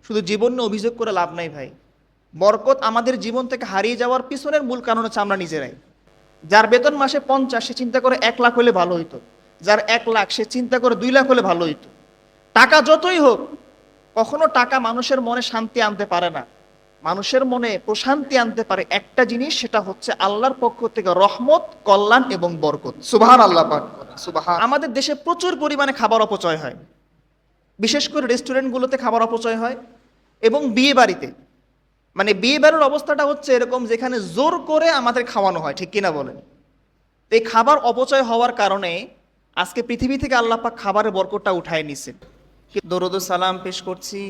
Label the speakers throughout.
Speaker 1: শুধু জীবন নিয়ে অভিযোগ করে লাভ নাই ভাই। বরকত আমাদের জীবন থেকে হারিয়ে যাওয়ার পিছনের মূল কারণ হচ্ছে আমরা নিজেরাই। যার বেতন মাসে 50, সে চিন্তা করে 1 লাখ হলে ভালো হইতো। যার 1 লাখ, সে চিন্তা করে 2 লাখ হলে ভালো হইতো। টাকা যতই হোক, কখনো টাকা মানুষের মনে শান্তি আনতে পারে না। মানুষের মনে প্রশান্তি আনতে পারে একটা জিনিস, সেটা হচ্ছে আল্লাহর পক্ষ থেকে রহমত, কল্যাণ এবং বরকত। সুবহান আল্লাহ পাক করেন, সুবহান। আমাদের দেশে প্রচুর পরিমাণে খাবার অপচয় হয়, বিশেষ করে রেস্টুরেন্টগুলোতে খাবার অপচয় হয় এবং বিয়ে বাড়িতে। মানে বিয়ে বাড়ির অবস্থাটা হচ্ছে এরকম, যেখানে জোর করে আমাদের খাওয়ানো হয়, ঠিক কিনা বলেন? তো এই খাবার অপচয় হওয়ার কারণে আজকে পৃথিবী থেকে আল্লাহ পাক খাবারের বরকতটা উঠায় নিছেন। দরুদ ও সালাম পেশ করছি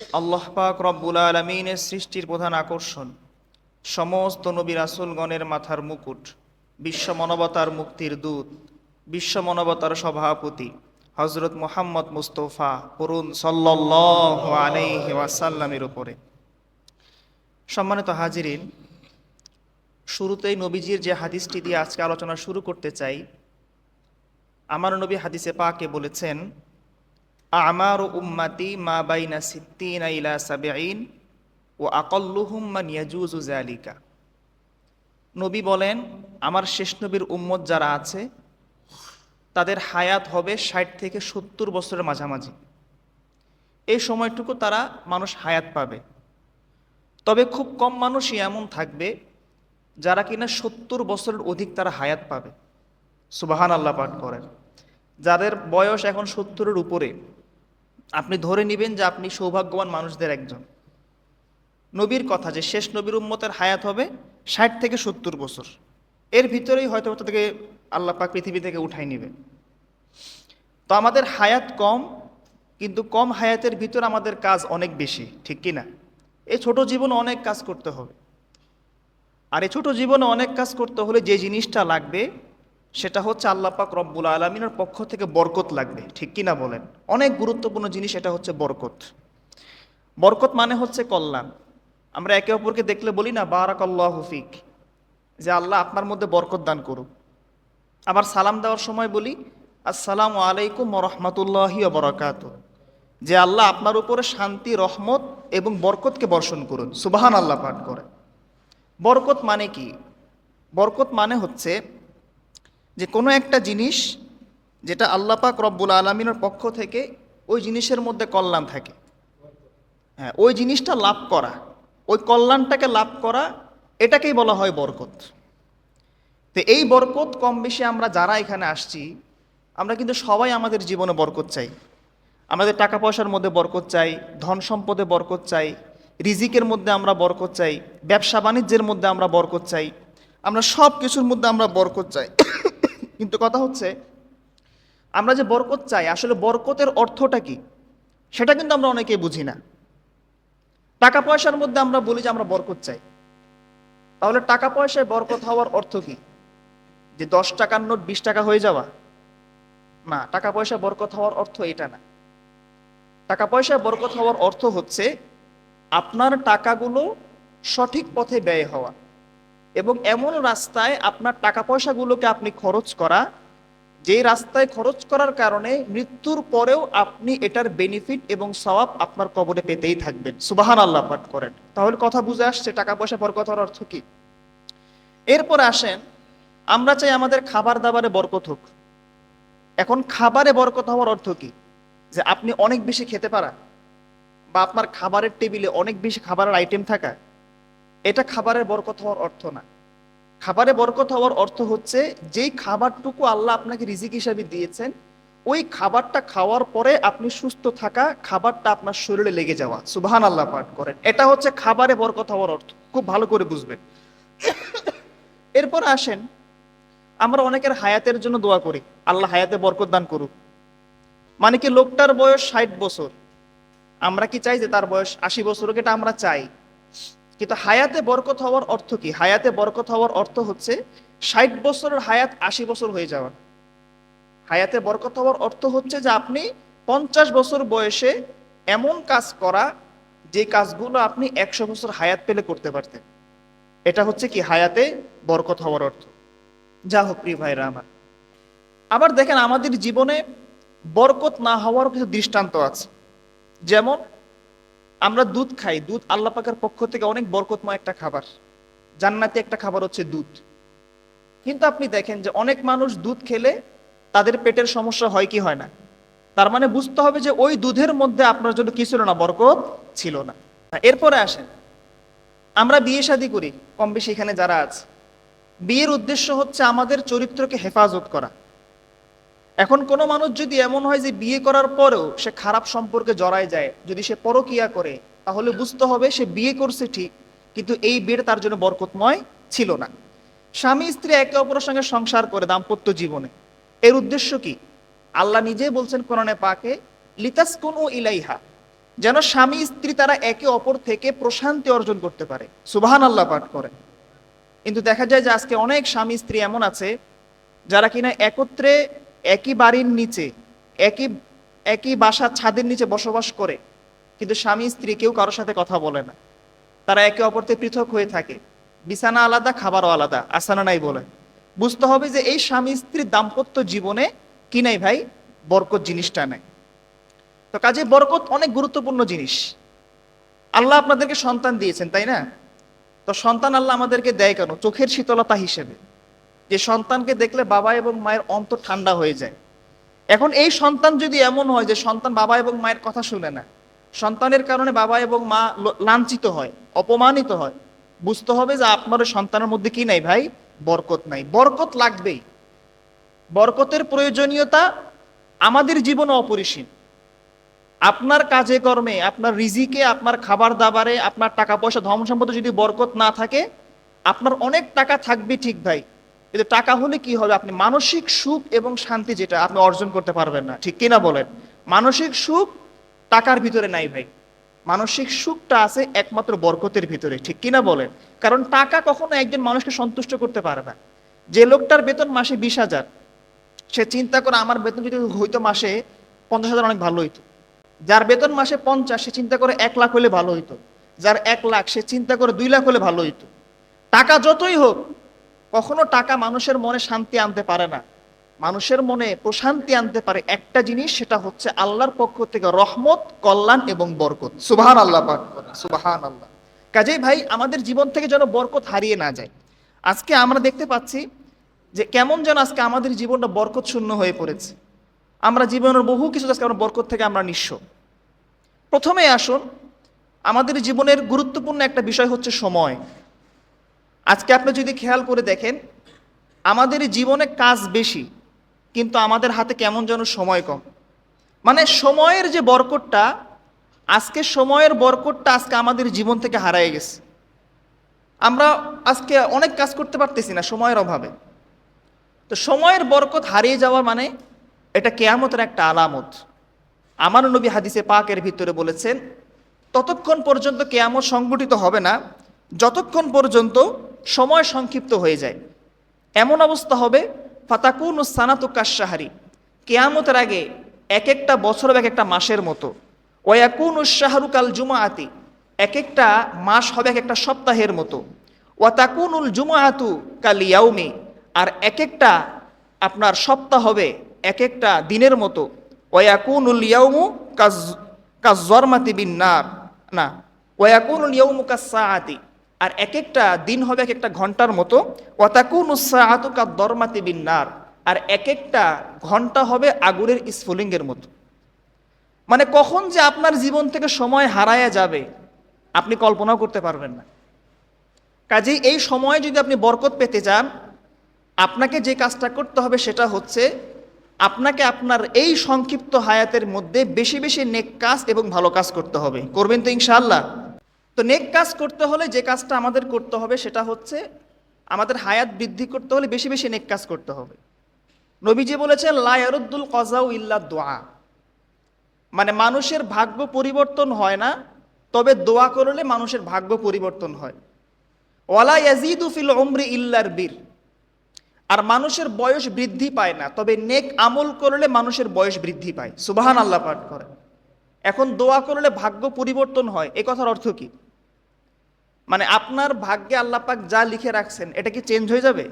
Speaker 1: আল্লাহ পাক রব্বুল আলামিনের সৃষ্টির প্রধান আকর্ষণ, সমস্ত নবী রাসূলগণের মাথার মুকুট, বিশ্ব মানবতার মুক্তির দূত, বিশ্ব মানবতার সভাপতি হযরত মুহাম্মদ মুস্তাফা করুন সাল্লাল্লাহু আলাইহি ওয়াসাল্লামের উপরে। সম্মানিত হাজিরিন, শুরুতেই নবীজির যে হাদিসটি দিয়ে আজকে আলোচনা শুরু করতে চাই, আমার নবী হাদিসে পাকে বলেছেন, আমারু উম্মতি মা বাইনা সিত্তিনা ইলা সাবঈন ওয়া আকাল্লুহুম মান ইয়াজুজু যালিকা। নবী বলেন, আমার শেষ নবীর উম্মত যারা আছে তাদের হায়াত হবে 60 থেকে 70 বছরের মাঝামাঝি। এই সময়টুকু তারা মানুষ হায়াত পাবে। তবে খুব কম মানুষই এমন থাকবে যারা কিনা 70 বছরের অধিক তারা হায়াত পাবে। সুবহান আল্লাহ পাঠ করেন। যাদের বয়স এখন 70-এর উপরে, আপনি ধরে নেবেন যে আপনি সৌভাগ্যবান মানুষদের একজন। নবীর কথা যে শেষ নবীর উম্মতের হায়াত হবে 60 থেকে 70 বছর, এর ভিতরেই হয়তো তাদেরকে আল্লাহ পাক পৃথিবী থেকে উঠাই নেবে। তো আমাদের হায়াত কম, কিন্তু কম হায়াতের ভিতর আমাদের কাজ অনেক বেশি, ঠিক কি না? এই ছোট জীবনে অনেক কাজ করতে হবে। আর এই ছোট জীবনে অনেক কাজ করতে হলে যে জিনিসটা লাগবে সেটা হচ্ছে আল্লাহ পাক রব্বুল আলামিনের পক্ষ থেকে বরকত লাগবে, ঠিক কি না বলেন? অনেক গুরুত্বপূর্ণ জিনিস এটা হচ্ছে বরকত। বরকত মানে হচ্ছে কল্যাণ। আমরা একে অপরকে দেখলে বলি না বারাকাল্লাহু ফিক, যে আল্লাহ আপনার মধ্যে বরকত দান করুক। আবার সালাম দেওয়ার সময় বলি আসসালামু আলাইকুম ওয়া রাহমাতুল্লাহি ওয়া বারাকাতুহু, যে আল্লাহ আপনার উপরে শান্তি, রহমত এবং বরকতকে বর্ষণ করুন। সুবহান আল্লাহ পাঠ করে। বরকত মানে কি? বরকত মানে হচ্ছে যে কোনো একটা জিনিস যেটা আল্লাহ পাক রব্বুল আলামিনের পক্ষ থেকে ওই জিনিসের মধ্যে কল্যাণ থাকে, হ্যাঁ, ওই জিনিসটা লাভ করা, ওই কল্যাণটাকে লাভ করা, এটাকেই বলা হয় বরকত। তো এই বরকত কম বেশি আমরা যারা এখানে আসছি, আমরা কিন্তু সবাই আমাদের জীবনে বরকত চাই। আমাদের টাকা পয়সার মধ্যে বরকত চাই, ধন সম্পদে বরকত চাই, রিজিকের মধ্যে আমরা বরকত চাই, ব্যবসা বাণিজ্যের মধ্যে আমরা বরকত চাই, আমরা সব কিছুর মধ্যে আমরা বরকত চাই। কিন্তু কথা হচ্ছে, আমরা যে বরকত চাই, আসলে বরকতের অর্থটা কি সেটা কিন্তু আমরা অনেকেই বুঝি না। টাকা পয়সার মধ্যে আমরা বলি যে আমরা বরকত চাই, তাহলে টাকা পয়সায় বরকত হওয়ার অর্থ কি? যে 10 টাকার নোট 20 টাকা হয়ে যাওয়া? না, টাকা পয়সা বরকত হওয়ার অর্থ এটা না। টাকা পয়সায় বরকত হওয়ার অর্থ হচ্ছে আপনার টাকাগুলো সঠিক পথে ব্যয় হওয়া, এবং এমন রাস্তায় আপনার টাকা পয়সাগুলোকে আপনি খরচ করা, যেই রাস্তায় খরচ করার কারণে মৃত্যুর পরেও আপনি এটার বেনিফিট এবং সওয়াব আপনার কবরে পেতেই থাকবেন। সুবহান আল্লাহ পাঠ করেন। তাহলে কথা বুঝে আসছে টাকা পয়সা বরকত হওয়ার অর্থ কি? এরপর আসেন, আমরা চাই আমাদের খাবার দাবারে বরকত হোক। এখন খাবারে বরকত হওয়ার অর্থ কি? যে আপনি অনেক বেশি খেতে পারা, বা আপনার খাবারের টেবিলে অনেক বেশি খাবারের আইটেম থাকা, এটা খাবারের বরকত হওয়ার অর্থ না। খাবারে বরকত হওয়ার অর্থ হচ্ছে যেই খাবারটুকু আল্লাহ আপনাকে রিজিক হিসাবে দিয়েছেন, ওই খাবারটা খাওয়ার পরে আপনি সুস্থ থাকা, খাবারটা আপনার শরীরে লেগে যাওয়া। সুবহান আল্লাহ পাঠ করেন। এটা হচ্ছে খাবারে বরকত হওয়ার অর্থ, খুব ভালো করে বুঝবেন। এরপর আসেন, আমরা অনেকের হায়াতের জন্য দোয়া করি, আল্লাহ হায়াতে বরকত দান করুক। মানে কি, লোকটার বয়স 60 বছর, আমরা কি চাই যে তার বয়স 80 বছর হোক? এটা আমরা চাই। কিন্তু হায়াতে বরকত হওয়ার অর্থ কি? হায়াতে বরকত হওয়ার অর্থ হচ্ছে 60 বছরের হায়াত 80 বছর হয়ে যাওয়া। হায়াতে বরকত হওয়ার অর্থ হচ্ছে যে আপনি 50 বছর বয়সে এমন কাজ করা, যে কাজগুলো আপনি 100 বছর হায়াত পেলে করতে পারতেন। এটা হচ্ছে কি হায়াতে বরকত হওয়ার অর্থ। যা হোক প্রিয় ভাইরা আমার, আবার দেখেন আমাদের জীবনে বরকত না হওয়ার কিছু দৃষ্টান্ত আছে। যেমন আমরা দুধ খাই, দুধ আল্লাহ পাকের পক্ষ থেকে অনেক বরকতময় একটা খাবার, জান্নাতি একটা খাবার হচ্ছে দুধ। কিন্তু আপনি দেখেন যে অনেক মানুষ দুধ খেলে তাদের পেটের সমস্যা হয় কি হয় না। তার মানে বুঝতে হবে যে ওই দুধের মধ্যে আপনার জন্য কি ছিল না, বরকত ছিল না। এরপরে আসেন, আমরা বিয়ে শাদী করি কম বেশি এখানে যারা আছে, বিয়ের উদ্দেশ্য হচ্ছে আমাদের চরিত্রকে হেফাজত করা। এখন কোনো মানুষ যদি এমন হয় যে বিয়ে করার পরেও সে খারাপ সম্পর্কে জড়ায় যায়, যদি সে পরকিয়া করে, তাহলে বুঝতে হবে সে বিয়ে করছে ঠিক, কিন্তু এই বিয়েটা তার জন্য বরকতময় ছিল না। স্বামী স্ত্রী একে অপরের সঙ্গে সংসার করে দাম্পত্য জীবনে, এর উদ্দেশ্য কি? আল্লাহ নিজে বলছেন কোরআনে পাকে, লিতাসকুনু ইলাইহা, যেন স্বামী স্ত্রী তারা একে অপর থেকে প্রশান্তি অর্জন করতে পারে। সুবহানাল্লাহ পাঠ করে। কিন্তু দেখা যায় যে আজকে অনেক স্বামী স্ত্রী এমন আছে যারা কিনা একত্রে একই বাড়ির নিচে একই একই বাসার ছাদের নিচে বসবাস করে, কিন্তু স্বামী স্ত্রী কেউ কারোর সাথে কথা বলে না। তারা একে অপর থেকে পৃথক হয়ে থাকে, বিছানা আলাদা, খাবারও আলাদা, আসানা নাই বলে। বুঝতে হবে যে এই স্বামী স্ত্রীর দাম্পত্য জীবনে কি নাই ভাই, বরকত জিনিসটা নাই। তো কাজে বরকত অনেক গুরুত্বপূর্ণ জিনিস। আল্লাহ আপনাদেরকে সন্তান দিয়েছেন, তাই না? তো সন্তান আল্লাহ আমাদেরকে দেয় কেন? চোখের শীতলতা হিসেবে, যে সন্তানকে দেখলে বাবা এবং মায়ের অন্তর ঠান্ডা হয়ে যায়। এখন এই সন্তান যদি এমন হয় যে সন্তান বাবা এবং মায়ের কথা শুনে না, সন্তানের কারণে বাবা এবং মা লাঞ্ছিত হয়, অপমানিত হয়, বুঝতে হবে যে আপনার ওই সন্তানের মধ্যে কি নাই ভাই, বরকত নাই। বরকত লাগবেই। বরকতের প্রয়োজনীয়তা আমাদের জীবনে অপরিসীম। আপনার কাজে কর্মে, আপনার রিজিকে, আপনার খাবার দাবারে, আপনার টাকা পয়সা ধন সম্পদে যদি বরকত না থাকে, আপনার অনেক টাকা থাকবে ঠিক ভাই, কিন্তু টাকা হলে কি হবে, আপনি মানসিক সুখ এবং শান্তি যেটা আপনি অর্জন করতে পারবেন না। ঠিক কিনা বলেন? মানসিক সুখ টাকার ভিতরে নাই ভাই, মানসিক সুখটা আছে একমাত্র বরকতের ভিতরে। ঠিক কিনা বলেন? কারণ টাকা কখনো একজন মানুষকে সন্তুষ্ট করতে পারে না। যে লোকটার বেতন মাসে 20,000, সে চিন্তা করে আমার বেতন যদি হইতো মাসে 50,000 অনেক ভালো হইতো। যার বেতন মাসে 50, সে চিন্তা করে 1 লাখ হলে ভালো হইতো। যার 1 লাখ, সে চিন্তা করে 2 লাখ হলে ভালো হইতো। টাকা যতই হোক, কখনো টাকা মানুষের মনে শান্তি আনতে পারে না। মানুষের মনে প্রশান্তি আনতে পারে একটা জিনিস, সেটা হচ্ছে আল্লাহর পক্ষ থেকে রহমত, কল্যাণ এবং বরকত। সুবহানাল্লাহ পাঠ করেন, সুবহানাল্লাহ। কাজেই ভাই আমাদের জীবন থেকে যেন বরকত হারিয়ে না যায়। আজকে আমরা দেখতে পাচ্ছি যে কেমন যেন আজকে আমাদের জীবনটা বরকত শূন্য হয়ে পড়েছে। আমরা জীবনের বহু কিছু আজকে আমরা বরকত থেকে আমরা নিঃস্ব। প্রথমে আসুন, আমাদের জীবনের গুরুত্বপূর্ণ একটা বিষয় হচ্ছে সময়। আজকে আপনি যদি খেয়াল করে দেখেন, আমাদের জীবনে কাজ বেশি, কিন্তু আমাদের হাতে কেমন যেন সময় কম। মানে সময়ের যে বরকতটা, আজকে সময়ের বরকতটা আজকে আমাদের জীবন থেকে হারিয়ে গেছে। আমরা আজকে অনেক কাজ করতে পারতেছি না সময়ের অভাবে। তো সময়ের বরকত হারিয়ে যাওয়া মানে এটা কিয়ামতের একটা আলামত। আমার নবী হাদিসে পাকের ভিতরে বলেছেন, ততক্ষণ পর্যন্ত কিয়ামত সংগঠিত হবে না যতক্ষণ পর্যন্ত সময় সংক্ষিপ্ত হয়ে যায়। এমন অবস্থা হবে, ফাতাকুনু সানাতু কাশশাহরি, কিয়ামতের আগে এক একটা বছর এক একটা মাসের মতো। ওয়াকুনু শাহরু কাল জুমাআতি, এক একটা মাস হবে এক একটা সপ্তাহের মতো। ওয়াতাকুনুল জুমাআতু কাল ইয়াউমি, আর এক একটা আপনার সপ্তাহ হবে এক একটা দিনের মতো। ওয়াকুনুল ইয়াউমু কাজ্জরমাতি বিন্নার, না, ওয়াকুনুল ইয়াউমু কাসসাআতি, আর এক একটা দিন হবে এক একটা ঘন্টার মতো। ওয়াতাকুনুস সাআতু কাদ্দরমাতি বিন্নার, আর এক একটা ঘন্টা হবে আগুনের স্ফুলিঙ্গের মতো। মানে কখন যে আপনার জীবন থেকে সময় হারায়া যাবে আপনি কল্পনাও করতে পারবেন না। কাজেই এই সময়ে যদি আপনি বরকত পেতে চান, আপনাকে যে কাজটা করতে হবে সেটা হচ্ছে আপনাকে আপনার এই সংক্ষিপ্ত হায়াতের মধ্যে বেশি বেশি নেক কাজ এবং ভালো কাজ করতে হবে। করবেন তো ইনশাআল্লাহ? তো নেক কাজ করতে হলে যে কাজটা আমাদের করতে হবে সেটা হচ্ছে আমাদের হায়াত বৃদ্ধি করতে হলে বেশি বেশি নেক কাজ করতে হবে। নবীজি বলেছেন, লা ইয়ারুদ্দুল কাযাউ ইল্লা দুআ, মানে মানুষের ভাগ্য পরিবর্তন হয় না, তবে দোয়া করলে মানুষের ভাগ্য পরিবর্তন হয়। ওয়ালা ইয়াজিদু ফিল উমরি ইল্লার বীর, আর মানুষের বয়স বৃদ্ধি পায় না, তবে নেক আমল করলে মানুষের বয়স বৃদ্ধি পায়। সুবহানাল্লাহ পাঠ করে। এখন দোয়া করলে ভাগ্য পরিবর্তন হয়, এ কথার অর্থ কি? মানে আপনার ভাগ্যে আল্লাহ পাক যা লিখে রাখছেন এটা কি চেঞ্জ হয়ে যাবে?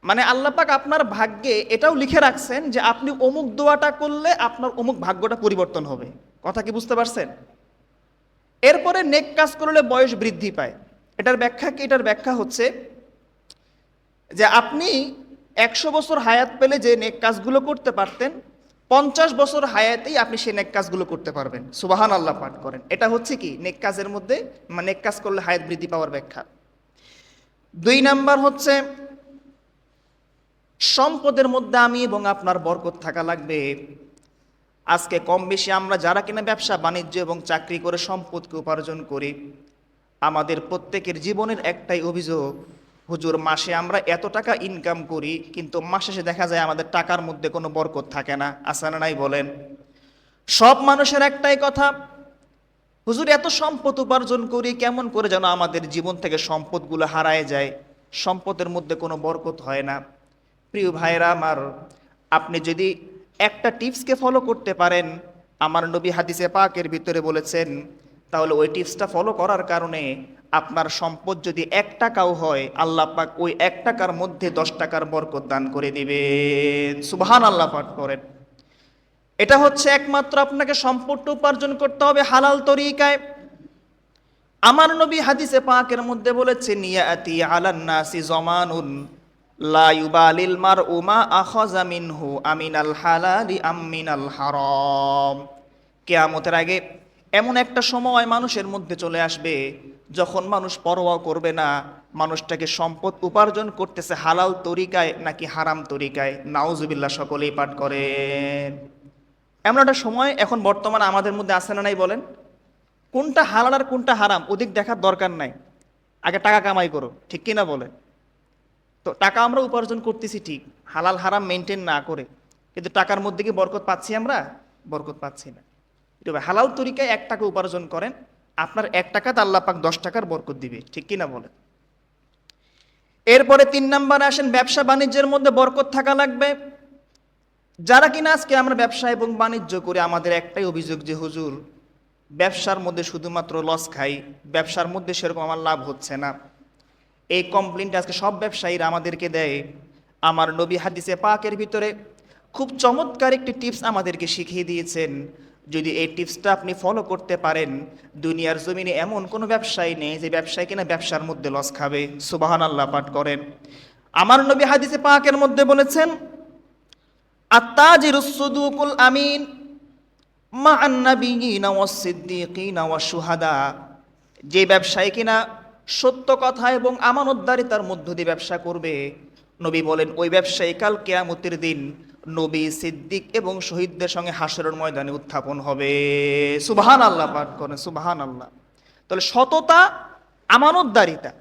Speaker 1: মানে আল্লাহ পাক আপনার ভাগ্যে এটাও লিখে রাখছেন যে আপনি অমুক দোয়াটা করলে আপনার অমুক ভাগ্যটা পরিবর্তন হবে। কথা কি বুঝতে পারছেন? এরপরে নেক কাজ করলে বয়স বৃদ্ধি পায়। এটার ব্যাখ্যা কি? এটার ব্যাখ্যা হচ্ছে যে আপনি 100 বছর হায়াত পেলে যে নেক কাজগুলো করতে পারতেন, 50 বছর হায়াতেই আপনি সেই নেক কাজগুলো করতে পারবেন। সুবাহান আল্লাহ পাঠ করেন। এটা হচ্ছে কি নেক কাজের মধ্যে, মানে নেক কাজ করলে হায়াত বৃদ্ধি পাওয়ার ব্যাখ্যা। 2 নাম্বার হচ্ছে সম্পদের মধ্যে আমি এবং আপনার বরকত থাকা লাগবে। আজকে কম বেশি আমরা যারা কিনা ব্যবসা বাণিজ্য এবং চাকরি করে সম্পদকে উপার্জন করি, আমাদের প্রত্যেকের জীবনের একটাই অভিযোগ, হুজুর মাসে আমরা এত টাকা ইনকাম করি, কিন্তু মাস শেষে দেখা যায় আমাদের টাকার মধ্যে কোনো বরকত থাকে না। আছে না নাই বলেন? সব মানুষের একটাই কথা, হুজুর এত সম্পদ উপার্জন করি, কেমন করে যেন আমাদের জীবন থেকে সম্পদগুলো হারায় যায়, সম্পদের মধ্যে কোনো বরকত হয় না। প্রিয় ভাইরা আমার, আপনি যদি একটা টিপসকে ফলো করতে পারেন, আমার নবী হাদিসে পাকের ভিতরে বলেছেন, তাহলে ওই টিপসটা ফলো করার কারণে আপনার সম্পদ যদি 1 টাকাও হয়, আল্লাহ পাক ওই 1 টাকার মধ্যে 10 টাকার বরকত দান করে দিবেন। সুবহান আল্লাহ পাঠ করেন। এটা হচ্ছে একমাত্র আপনাকে সম্পদটা উপার্জন করতে হবে হালাল তরিকায়। আমার নবী হাদিসে পাকের মধ্যে বলেছেন, ইয়াতি আলান নাসি জামানুন লা ইউবালিল মারউ মা আখাযা মিনহু আমিনাল হালালি আম মিনাল হারাম। কিয়ামতের আগে এমন একটা সময় মানুষের মধ্যে চলে আসবে যখন মানুষ পরোয়া করবে না মানুষটাকে সম্পদ উপার্জন করতেছে হালাল তরিকায় নাকি হারাম তরিকায়। নাউজুবিল্লাহ, সকলেই পাঠ করেন। এমন একটা সময় এখন বর্তমানে আমাদের মধ্যে আছে না নাই বলেন? কোনটা হালাল আর কোনটা হারাম ওদিক দেখার দরকার নাই, আগে টাকা কামাই করো, ঠিক কিনা বলেন? তো টাকা আমরা উপার্জন করতেছি ঠিক, হালাল হারাম মেনটেন না করে, কিন্তু টাকার মধ্যে কি বরকত পাচ্ছি আমরা? বরকত পাচ্ছি না। তবে হালাল তরিকায় 1 টাকা উপার্জন করেন, আপনার 1 টাকাতে আল্লাহ পাক 10 টাকার বরকত দিবে, ঠিক কিনা বলেন? এরপরে 3 নাম্বারে আসেন, ব্যবসা বাণিজ্যের মধ্যে বরকত থাকা লাগবে। যারা কিনা আজকে আমরা ব্যবসা এবং বাণিজ্য করি, আমাদের একটাই অভিযোগ যে হুজুর ব্যবসার মধ্যে শুধুমাত্র লস খাই, ব্যবসার মধ্যে সেরকম আমার লাভ হচ্ছে না। এই কমপ্লেনটা আজকে সব ব্যবসায়ীরা আমাদেরকে দেয়। আমার নবী হাদিসে পাকের ভিতরে খুব চমৎকার একটি টিপস আমাদেরকে শিখিয়ে দিয়েছেন। যদি এই টিপসটা আপনি ফলো করতে পারেন, দুনিয়ার জমিনে এমন কোনো ব্যবসায়ী নেই যে ব্যবসায়ী কিনা ব্যবসার মধ্যে লস খাবে। সুবহান আল্লাহ পাঠ করেন। আমার নবী হাদিসে পাকের মধ্যে বলেছেন, আত্তাজিরুস সুদুকুল আমিন মা'আন নাবিয়্যিনা ওয়াস সিদ্দীকিনা ওয়াশ শুহাদা। যে ব্যবসায়ী কিনা সত্য কথা এবং আমানতদারিতার মধ্য দিয়ে ব্যবসা করবে, নবী বলেন ওই ব্যবসায়ী কাল কিয়ামতের দিন নবী, সিদ্দিক এবং শহীদদের সঙ্গে হাশরের ময়দানে উত্থাপন হবে। সুবহান আল্লাহ পাঠ করেন, সুবহান আল্লাহ। তাহলে সততা, আমানতদারিতা,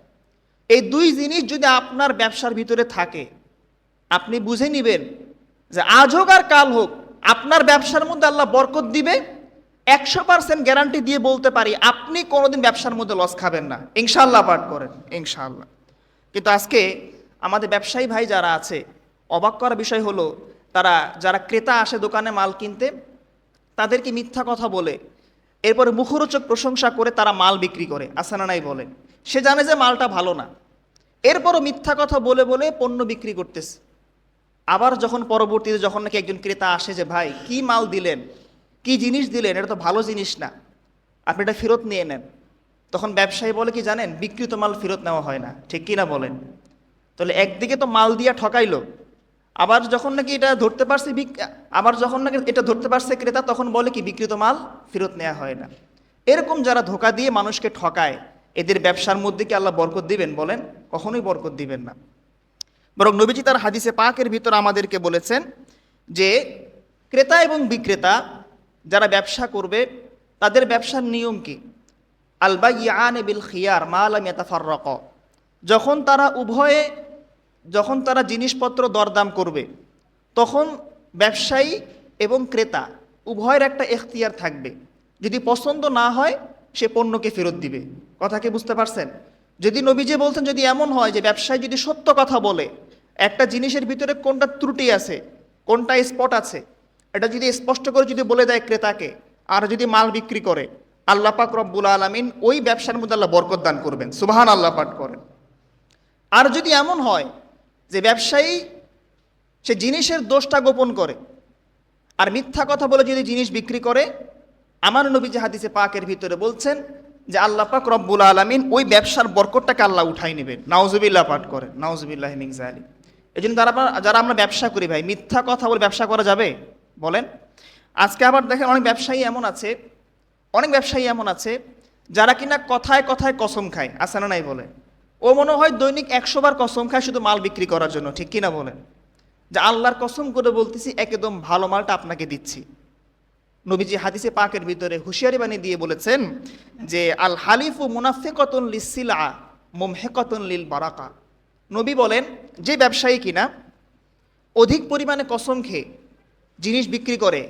Speaker 1: এই 2 জিনিস যদি আপনার ব্যবসার ভিতরে থাকে, আপনি বুঝে নিবেন যে আজ হোক আর কাল হোক আপনার ব্যবসার মধ্যে আল্লাহ বরকত দিবে। 100% গ্যারান্টি দিয়ে বলতে পারি আপনি কোনোদিন ব্যবসার মধ্যে লস খাবেন না, ইনশাআল্লাহ পাঠ করেন, ইনশাআল্লাহ। কিন্তু আজকে আমাদের ব্যবসায়ী ভাই যারা আছে, অবাক করার বিষয় হলো তারা যারা ক্রেতা আসে দোকানে মাল কিনতে, তাদেরকে মিথ্যা কথা বলে এরপরে মুখরোচক প্রশংসা করে তারা মাল বিক্রি করে। আছে না নাই বলেন? সে জানে যে মালটা ভালো না, এরপরও মিথ্যা কথা বলে বলে পণ্য বিক্রি করতেছে। আবার যখন পরবর্তীতে যখন নাকি একজন ক্রেতা আসে যে ভাই কি মাল দিলেন, কি জিনিস দিলেন, এটা তো ভালো জিনিস না, আপনি এটা ফেরত নিয়ে নেন, তখন ব্যবসায়ী বলে কি জানেন, বিক্রিত মাল ফেরত নেওয়া হয় না, ঠিক কি না বলেন? তাহলে একদিকে তো মাল দিয়া ঠকাইলো, আবার যখন নাকি এটা ধরতে পারছে আবার যখন নাকি এটা ধরতে পারছে ক্রেতা, তখন বলে কি বিক্রিত মাল ফেরত নেওয়া হয় না। এরকম যারা ধোকা দিয়ে মানুষকে ঠকায়, এদের ব্যবসার মধ্যে কি আল্লাহ বরকত দিবেন? বলেন, কখনোই বরকত দিবেন না। বরং নবীজি তার হাদিসে পাকের ভিতর আমাদেরকে বলেছেন যে ক্রেতা এবং বিক্রেতা যারা ব্যবসা করবে তাদের ব্যবসার নিয়ম কি? আল বাইয়ানে বিল খিয়ার মা লাম ইয়াতাফাররাকা। যখন তারা জিনিসপত্র দরদাম করবে, তখন ব্যবসায়ী এবং ক্রেতা উভয়ের একটা এখতিয়ার থাকবে। যদি পছন্দ না হয় সে পণ্যকে ফেরত দিবে। কথা কি বুঝতে পারছেন? যদি নবীজি বলছেন যদি এমন হয় যে ব্যবসায়ী যদি সত্য কথা বলে, একটা জিনিসের ভিতরে কোনটা ত্রুটি আছে, কোনটা স্পট আছে, এটা যদি স্পষ্ট করে যদি বলে দেয় ক্রেতাকে, আর যদি মাল বিক্রি করে, আল্লাহ পাক রব্বুল আলামিন ওই ব্যবসার মধ্যে আল্লাহ বরকত দান করবেন। সুবহান আল্লাহ পাঠ করেন। আর যদি এমন হয় যে ব্যবসায়ী সে জিনিসের দোষটা গোপন করে আর মিথ্যা কথা বলে যদি জিনিস বিক্রি করে, আমার নবী যে হাদিসে পাকের ভিতরে বলছেন যে আল্লাহ পাক রব্বুল আলামিন ওই ব্যবসার বরকতটাকে আল্লাহ উঠাই নেবেন। নাউজুবিল্লাহ পাঠ করেন, নাউজুবিল্লাহ মিন যালিক। এই জন্য যারা আমরা ব্যবসা করি ভাই, মিথ্যা কথা বলে ব্যবসা করা যাবে বলেন? আজকে আবার দেখেন অনেক ব্যবসায়ী এমন আছে যারা কিনা কথায় কথায় কসম খায়, আছে না নাই বলে? ও মনে হয় দৈনিক 100 বার কসম খায় শুধু মাল বিক্রি করার জন্য, ঠিক কিনা বলেন? যে আল্লাহর কসম করে বলতেছি একদম ভালো মালটা আপনাকে দিচ্ছি। নবীজি হাদিসে পাকের ভিতরে হুঁশিয়ারি বাণী দিয়ে বলেছেন যে আল হালিফু মুনাফিকাতুন লিসসিলা মুমহিকাতুন লিল বারাকা। নবী বলেন যে ব্যবসায়ী কিনা অধিক পরিমাণে কসম খেয়ে জিনিস বিক্রি করে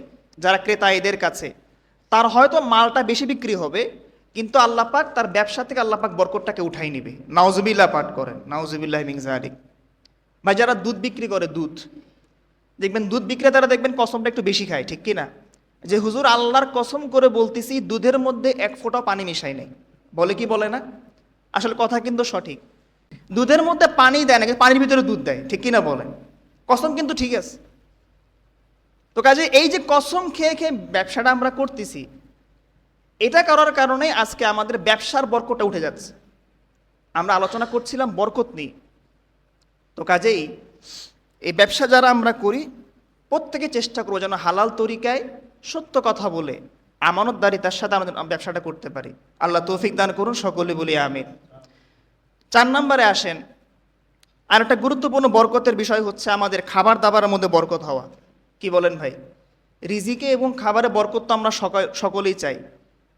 Speaker 1: যারা ক্রেতা এদের কাছে, তার হয়তো মালটা বেশি বিক্রি হবে, কিন্তু আল্লাহ পাক তার ব্যবসা থেকে আল্লাহ পাক বরকতটাকে উঠাই নেবে। নাউজুবিল্লাহ পাঠ করেন, নাউজুবিল্লাহ মিন যালিক। ভাই যারা দুধ বিক্রি করে, দুধ দেখবেন, দুধ বিক্রেতারা দেখবেন কসমটা একটু বেশি খায়, ঠিক কিনা? যে হুজুর আল্লাহর কসম করে বলতেছি দুধের মধ্যে এক ফোঁটা পানি মিশাই নাই, বলে কি বলে না? আসলে কথা কিন্তু সঠিক। দুধের মধ্যে পানি দেয় না, কিন্তু পানির ভিতরে দুধ দেয়, ঠিক কিনা বলেন? কসম কিন্তু ঠিক আছে। তো কাজে এই যে কসম খেয়ে খেয়ে ব্যবসাটা আমরা করতেছি, এটা করার কারণে আজকে আমাদের ব্যবসার বরকতটা উঠে যাচ্ছে। আমরা আলোচনা করছিলাম বরকত নিয়ে। তো কাজেই এই ব্যবসা যারা আমরা করি প্রত্যেকে চেষ্টা করবো যেন হালাল তরিকায় সত্য কথা বলে আমানতদারিতার সাথে আমাদের ব্যবসাটা করতে পারি। আল্লাহ তৌফিক দান করুন, সকলে বলি আমিন। 4 নম্বরে আসেন, আর একটা গুরুত্বপূর্ণ বরকতের বিষয় হচ্ছে আমাদের খাবার দাবারের মধ্যে বরকত হওয়া। কি বলেন ভাই? রিজিকে এবং খাবারে বরকত তো আমরা সকলেই চাই,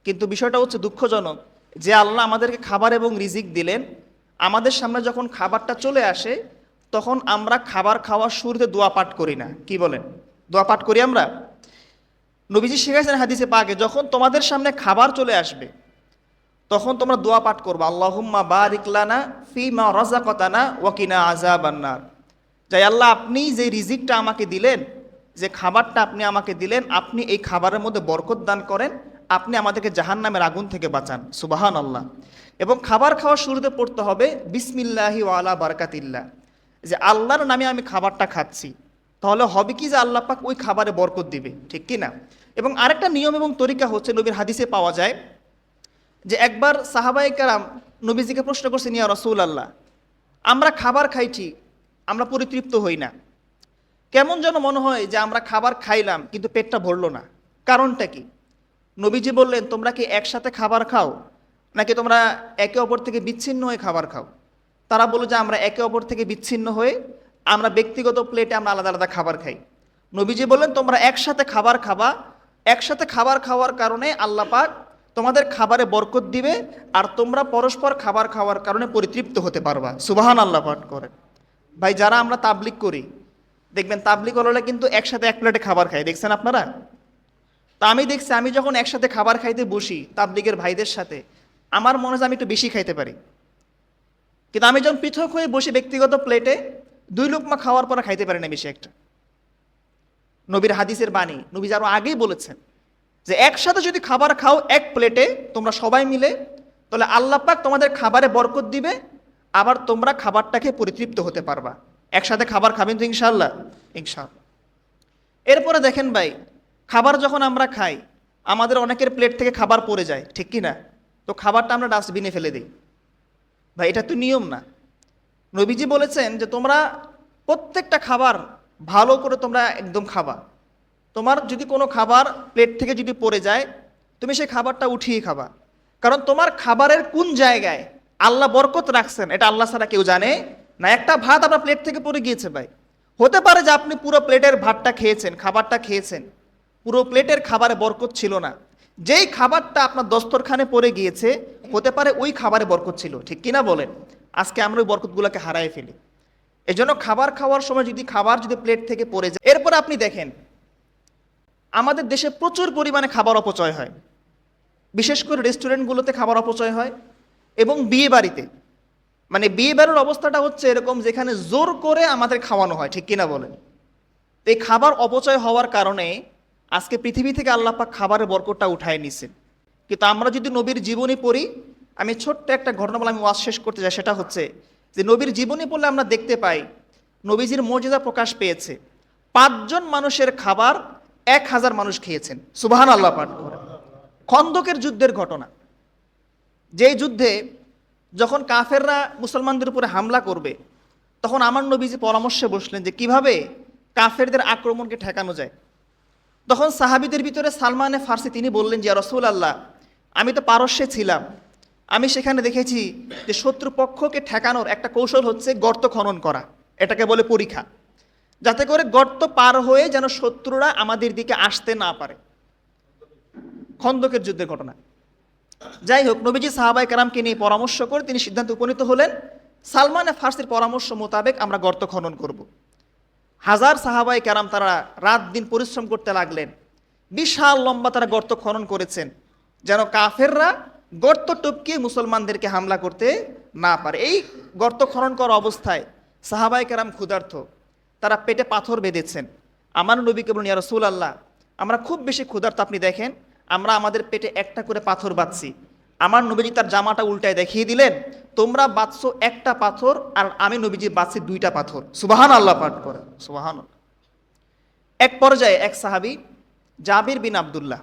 Speaker 1: কিন্তু বিষয়টা হচ্ছে দুঃখজনক যে আল্লাহ আমাদেরকে খাবার এবং রিজিক দিলেন, আমাদের সামনে যখন খাবারটা চলে আসে তখন আমরা খাবার খাওয়ার শুরুতে দোয়া পাঠ করি না। কি বলেন? দোয়া পাঠ করি আমরা? নবীজি শিখাইছেন হাদিসে পাকে, যখন তোমাদের সামনে খাবার চলে আসবে তখন তোমরা দোয়া পাঠ করবে, আল্লাহুম্মা বারিক লানা ফিমা রাযাকাতানা ওয়া কিনা আযাবান নার। যাই আল্লাহ, আপনি যে রিজিকটা আমাকে দিলেন, যে খাবারটা আপনি আমাকে দিলেন, আপনি এই খাবারের মধ্যে বরকত দান করেন, আপনি আমাদেরকে জাহান্নামের আগুন থেকে বাঁচান। সুবহানাল্লাহ। এবং খাবার খাওয়ার শুরুতে পড়তে হবে বিসমিল্লাহি ওয়া আলা বারাকাতিল্লাহ, যে আল্লাহর নামে আমি খাবারটা খাচ্ছি। তাহলে হবে কি যে আল্লাহ পাক ওই খাবারে বরকত দিবে, ঠিক কি না? এবং আরেকটা নিয়ম এবং তরিকা হচ্ছে নবীর হাদিসে পাওয়া যায় যে একবার সাহাবায়ে কেরাম নবীজিকে প্রশ্ন করছেন, ইয়া রাসূলুল্লাহ, আমরা খাবার খাই ঠিক, আমরা পরিতৃপ্ত হই না, কেমন যেন মনে হয় যে আমরা খাবার খাইলাম কিন্তু পেটটা ভরলো না, কারণটা কি? নবীজি বললেন, তোমরা কি একসাথে খাবার খাও নাকি তোমরা একে অপর থেকে বিচ্ছিন্ন হয়ে খাবার খাও? তারা বলল যে আমরা একে অপর থেকে বিচ্ছিন্ন হয়ে আমরা ব্যক্তিগত প্লেটে আমরা আলাদা আলাদা খাবার খাই। নবীজি বললেন, তোমরা একসাথে খাবার খাবা, একসাথে খাবার খাওয়ার কারণে আল্লাহ পাক তোমাদের খাবারে বরকত দিবে, আর তোমরা পরস্পর খাবার খাওয়ার কারণে পরিতৃপ্ত হতে পারবা। সুবহানাল্লাহ পাঠ করেন। ভাই যারা আমরা তাবলিগ করি, দেখবেন তাবলিগ হলে কিন্তু একসাথে এক প্লেটে খাবার খাই, দেখছেন আপনারা? তা আমি দেখছি, আমি যখন একসাথে খাবার খাইতে বসি তাবলিগের ভাইদের সাথে, আমার মনে হয় আমি একটু বেশি খাইতে পারি, কিন্তু আমি যখন পৃথক হয়ে বসি ব্যক্তিগত প্লেটে 2 লোকমা খাওয়ার পরে খাইতে পারি না বেশি একটা। নবীর হাদিসের বাণী, নবী আরো আগেই বলেছেন যে একসাথে যদি খাবার খাও এক প্লেটে তোমরা সবাই মিলে, তাহলে আল্লাহ পাক তোমাদের খাবারে বরকত দিবে, আবার তোমরা খাবারটাকে পরিতৃপ্ত হতে পারবা। একসাথে খাবার খাবেন তো ইনশাআল্লাহ? ইনশাআল্লাহ। এরপরে দেখেন ভাই, খাবার যখন আমরা খাই আমাদের অনেকের প্লেট থেকে খাবার পড়ে যায়, ঠিক কি না? তো খাবারটা আমরা ডাস্টবিনে ফেলে দিই। ভাই এটা তো নিয়ম না। নবীজি বলেছেন যে তোমরা প্রত্যেকটা খাবার ভালো করে তোমরা একদম খাবা। তোমার যদি কোনো খাবার প্লেট থেকে যদি পড়ে যায়, তুমি সেই খাবারটা উঠিয়ে খাবা, কারণ তোমার খাবারের কোন জায়গায় আল্লাহ বরকত রাখছেন এটা আল্লাহ ছাড়া কেউ জানে না। একটা ভাত আপনার প্লেট থেকে পড়ে গিয়েছে ভাই, হতে পারে যে আপনি পুরো প্লেটের ভাতটা খেয়েছেন, খাবারটা খেয়েছেন, পুরো প্লেটের খাবারে বরকত ছিল না। যেই খাবারটা আপনার দস্তরখানে পড়ে গিয়েছে, হতে পারে ওই খাবারে বরকত ছিল, ঠিক কিনা বলেন? আজকে আমরা ওই বরকতগুলোকে হারাই ফেলি। এই জন্য খাবার খাওয়ার সময় যদি খাবার যদি প্লেট থেকে পড়ে যায়, এরপর আপনি দেখেন আমাদের দেশে প্রচুর পরিমাণে খাবার অপচয় হয়, বিশেষ করে রেস্টুরেন্টগুলোতে খাবার অপচয় হয়, এবং বিয়ে বাড়িতে, মানে বিয়ে বাড়ির অবস্থাটা হচ্ছে এরকম যেখানে জোর করে আমাদের খাওয়ানো হয়, ঠিক কিনা বলেন? এই খাবার অপচয় হওয়ার কারণে আজকে পৃথিবী থেকে আল্লাহ পাক খাবারের বরকতটা উঠায় নিছেন। কিন্তু আমরা যদি নবীর জীবনী পড়ি, আমি ছোট্ট একটা ঘটনা বলে আমি ওয়াজ শেষ করতে চাই, সেটা হচ্ছে যে নবীর জীবনী পড়লে আমরা দেখতে পাই নবীজির মর্যাদা প্রকাশ পেয়েছে। 5 জন মানুষের খাবার 1000 মানুষ খেয়েছেন। সুবহানাল্লাহ পাঠ করে। খন্দকের যুদ্ধের ঘটনা, যেই যুদ্ধে যখন কাফেররা মুসলমানদের উপরে হামলা করবে, তখন আমার নবীজি পরামর্শে বসলেন যে কিভাবে কাফেরদের আক্রমণকে ঠেকানো যায়। তখন সাহাবীদের ভিতরে সালমানে ফার্সি তিনি বললেন যে রসুল আল্লাহ, আমি তো পারস্যে ছিলাম, আমি সেখানে দেখেছি যে শত্রুপক্ষকে ঠেকানোর একটা কৌশল হচ্ছে গর্ত খনন করা, এটাকে বলে পরীক্ষা, যাতে করে গর্ত পার হয়ে যেন শত্রুরা আমাদের দিকে আসতে না পারে। খন্দকের যুদ্ধের ঘটনা। যাই হোক, নবীজি সাহাবাই কেরামকে নিয়ে পরামর্শ করে তিনি সিদ্ধান্তে উপনীত হলেন সালমানে ফার্সির পরামর্শ মোতাবেক আমরা গর্ত খনন করব। হাজার সাহাবাই কেরাম তারা রাত দিন পরিশ্রম করতে লাগলেন। বিশাল লম্বা তারা গর্ত খনন করেছেন যেন কাফেররা গর্ত টপকে মুসলমানদেরকে হামলা করতে না পারে। এই গর্ত খনন করা অবস্থায় সাহাবাই কেরাম ক্ষুধার্ত, তারা পেটে পাথর বেঁধেছেন। আমার নবীকে বলুন, ইয়া রাসূলুল্লাহ, আমরা খুব বেশি ক্ষুধার্ত, আপনি দেখেন আমরা আমাদের পেটে একটা করে পাথর বাঁধছি। আমার নবীজি তার জামাটা উল্টায় দেখিয়ে দিলেন, তোমরা বাঁধছো একটা পাথর আর আমি নবীজি বাঁধছি দুইটা পাথর। সুবহান আল্লাহ পাঠ করে, সুবহান। এক পর্যায়ে এক সাহাবী জাবির বিন আব্দুল্লাহ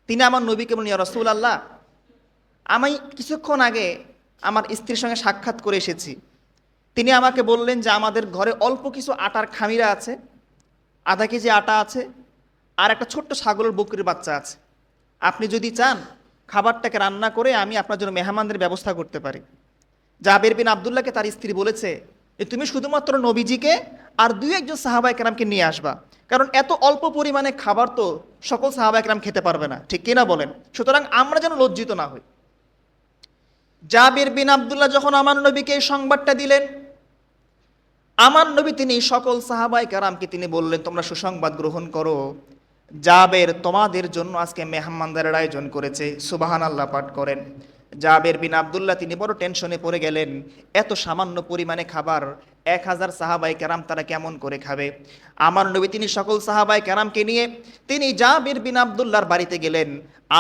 Speaker 1: তিনি আমার নবীকে বললেন, ইয়া রাসূলুল্লাহ, আমি কিছুক্ষণ আগে আমার স্ত্রীর সঙ্গে সাক্ষাৎ করে এসেছি। তিনি আমাকে বললেন যে আমাদের ঘরে অল্প কিছু আটার খামিরা আছে, আধা কেজি আটা আছে, আর একটা ছোট্ট ছাগলের বকরির বাচ্চা আছে। আপনি যদি চান খাবারটাকে রান্না করে আমি আপনার জন্য মেহমানদের ব্যবস্থা করতে পারি। জাবের বিন আব্দুল্লাহকে তার স্ত্রী বলেছে যে তুমি শুধুমাত্র নবীজিকে আর দুই একজন সাহাবায়ে কেরামকে নিয়ে আসবা, কারণ এত অল্প পরিমাণে খাবার তো সকল সাহাবায়ে কেরাম খেতে পারবে না, ঠিক কিনা বলেন? সুতরাং আমরা যেন লজ্জিত না হই। জাবির বিন আব্দুল্লাহ যখন আমার নবীকে এই সংবাদটা দিলেন, আমার নবী তিনি সকল সাহাবায়ে কেরামকে তিনি বললেন, তোমরা সুসংবাদ গ্রহণ করো, জাবের তোমাদের জন্য আজকে মেহমানদারের আয়োজন করেছে। সুবহানাল্লাহ পাঠ করেন। জাবের বিন আব্দুল্লাহ তিনি বড় টেনশনে পড়ে গেলেন, এত সামান্য পরিমাণে খাবার 1000 সাহাবায়ে কেরাম তারা কেমন করে খাবে। আমার নবী তিনি সকল সাহাবায়ে কেরামকে নিয়ে তিনি জাবের বিন আব্দুল্লাহর বাড়িতে গেলেন,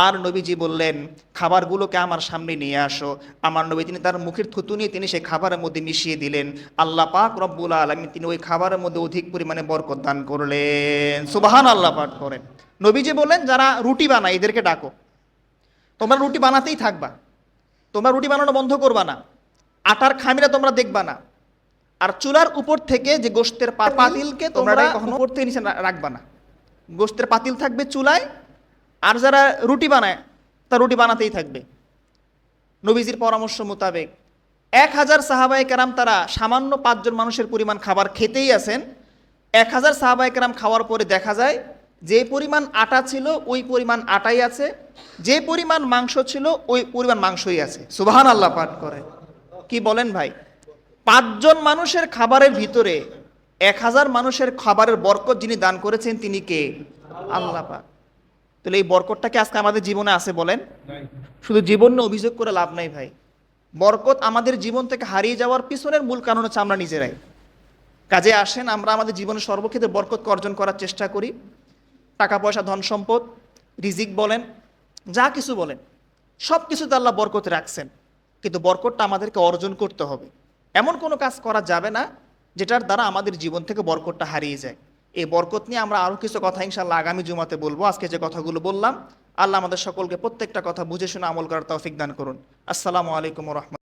Speaker 1: আর নবীজি বললেন খাবারগুলোকে আমার সামনে নিয়ে আসো। আমার নবী তিনি তার মুখের থুতু নিয়ে তিনি সেই খাবারের মধ্যে মিশিয়ে দিলেন। আল্লাহ পাক রব্বুল আলামিন তিনি ওই খাবারের মধ্যে অধিক পরিমাণে বরকত দান করলেন। সুবহানাল্লাহ পাঠ করেন। নবীজি বললেন, যারা রুটি বানায় এদেরকে ডাকো, তোমরা রুটি বানাতেই থাকবা, তোমরা রুটি বানানো বন্ধ করবা না, আটার খামিরা তোমরা দেখবা না, আর চুলার উপর থেকে যে গোশতের পাতিলকে তোমরা কখনো উপর থেকে নিচে রাখবা না। গোশতের পাতিল থাকবে চুলায়, আর যারা রুটি বানায় তারা রুটি বানাতেই থাকবে। নবীজির পরামর্শ মোতাবেক 1000 সাহাবায়ে কেরাম তারা সামান্য 5 জন মানুষের পরিমাণ খাবার খেতেই আছেন। 1000 সাহাবায়ে কেরাম খাওয়ার পরে দেখা যায় যে পরিমাণ আটা ছিল ওই পরিমাণ আটাই আছে, যে পরিমাণ মাংস ছিল ওই পরিমাণ মাংসই আছে। সুবহানাল্লাহ পাঠ করে। কি বলেন ভাই? 5 জন মানুষের খাবারের ভিতরে 1000 মানুষের খাবারের বরকত যিনি দান করেছেন তিনি কে? আল্লাহ পাক। তাহলে এই বরকতটা কি আজকে আমাদের জীবনে আছে বলেন? শুধু জীবন নিয়ে অভিযোগ করে লাভ নাই ভাই। বরকত আমাদের জীবন থেকে হারিয়ে যাওয়ার পিছনের মূল কারণ হচ্ছে আমরা নিজেরাই। কাজে আসেন আমরা আমাদের জীবনের সর্বক্ষেত্রে বরকতকে অর্জন করার চেষ্টা করি। টাকা পয়সা, ধন সম্পদ, রিজিক বলেন, যা কিছু বলেন, সব কিছুতে আল্লাহ বরকত রাখছেন, কিন্তু বরকতটা আমাদেরকে অর্জন করতে হবে। এমন কোনো কাজ করা যাবে না যেটার দ্বারা আমাদের জীবন থেকে বরকতটা হারিয়ে যায়। এই বরকত নিয়ে আমরা আরও কিছু কথা ইনশাআল্লাহ আগামী জুমাতে বলবো। আজকে যে কথাগুলো বললাম, আল্লাহ আমাদের সকলকে প্রত্যেকটা কথা বুঝে শুনে আমল করার তৌফিক দান করুন। আসসালামু আলাইকুম ওয়া রাহমাতুল্লাহ।